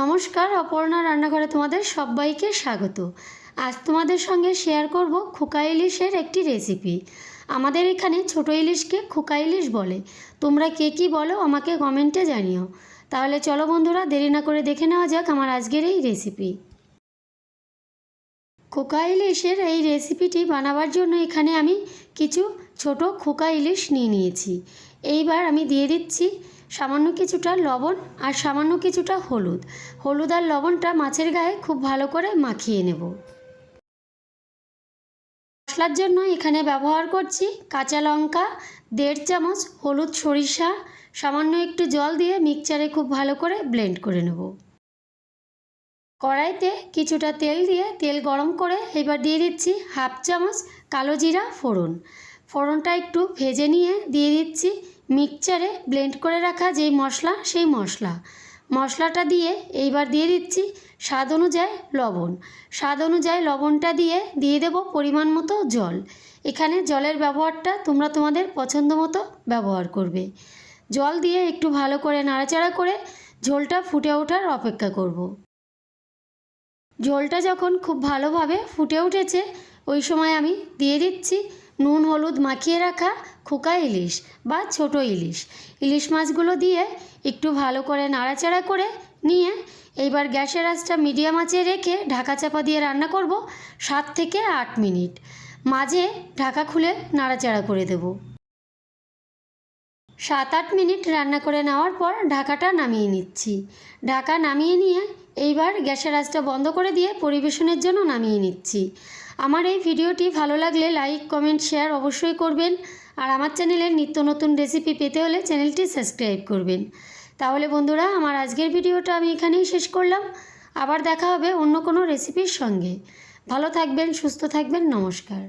নমস্কার, অপর্ণা রান্নাঘরে তোমাদের সবাইকে স্বাগত। আজ তোমাদের সঙ্গে শেয়ার করব খোকা ইলিশের একটি রেসিপি। আমাদের এখানে ছোট ইলিশকে খোকা ইলিশ বলে। তোমরা কে কী বলো আমাকে কমেন্টে জানিও। তাহলে চলো বন্ধুরা, দেরি না করে দেখে নেওয়া যাক আমার আজকের এই রেসিপি। খোকা ইলিশের এই রেসিপিটি বানাবার জন্য এখানে আমি কিছু ছোট খোকা ইলিশ নিয়েছি। এইবার আমি দিয়ে দিচ্ছি সামান্য কিছুটা লবণ আর সামান্য কিছুটা হলুদ আর লবণটা মাছের গায়ে খুব ভালো করে মাখিয়ে নেব। মশলার জন্য এখানে ব্যবহার করছি কাঁচা লঙ্কা, 1.5 চামচ হলুদ, সরিষা, সামান্য একটু জল দিয়ে মিক্সচারে খুব ভালো করে ব্লেন্ড করে নেব। কড়াইতে কিছুটা তেল দিয়ে তেল গরম করে এবার দিয়ে দিচ্ছি 1/2 চামচ কালো জিরা ফোড়নটা একটু ভেজে নিয়ে দিয়ে দিচ্ছি মিক্সচারে ব্লেন্ড করে রাখা যেই মশলা, সেই মশলাটা দিয়ে এইবার দিয়ে দিচ্ছি স্বাদ অনুযায়ী লবণটা দিয়ে দেব পরিমাণ মতো জল। এখানে জলের ব্যবহারটা তোমরা তোমাদের পছন্দ মতো ব্যবহার করবে। জল দিয়ে একটু ভালো করে নাড়াচাড়া করে ঝোলটা ফুটে ওঠার অপেক্ষা করব। ঝোলটা যখন খুব ভালোভাবে ফুটে উঠেছে ওই সময় আমি দিয়ে দিচ্ছি নুন হলুদ মাখিয়ে রাখা খোকা ইলিশ বা ছোট ইলিশ মাছগুলো দিয়ে একটু ভালো করে নাড়াচাড়া করে নিয়ে এইবার গ্যাসের আঁচটা মিডিয়াম আঁচে রেখে ঢাকা চাপা দিয়ে রান্না করব 7 থেকে 8 মিনিট। মাঝে ঢাকা খুলে নাড়াচাড়া করে দেব। 7-8 মিনিট রান্না করে নেওয়ার পর ঢাকাটা নামিয়ে নিচ্ছি। ঢাকা নামিয়ে নিয়ে এইবার গ্যাসের আঁচটা বন্ধ করে দিয়ে পরিবেশনের জন্য নামিয়ে নিচ্ছি। আমার এই ভিডিওটি ভালো লাগলে লাইক, কমেন্ট, শেয়ার অবশ্যই করবেন। আর আমার চ্যানেলের নিত্য নতুন রেসিপি পেতে হলে চ্যানেলটি সাবস্ক্রাইব করবেন। তাহলে বন্ধুরা, আমার আজকের ভিডিওটা আমি এখানেই শেষ করলাম। আবার দেখা হবে অন্য কোনো রেসিপির সঙ্গে। ভালো থাকবেন, সুস্থ থাকবেন, নমস্কার।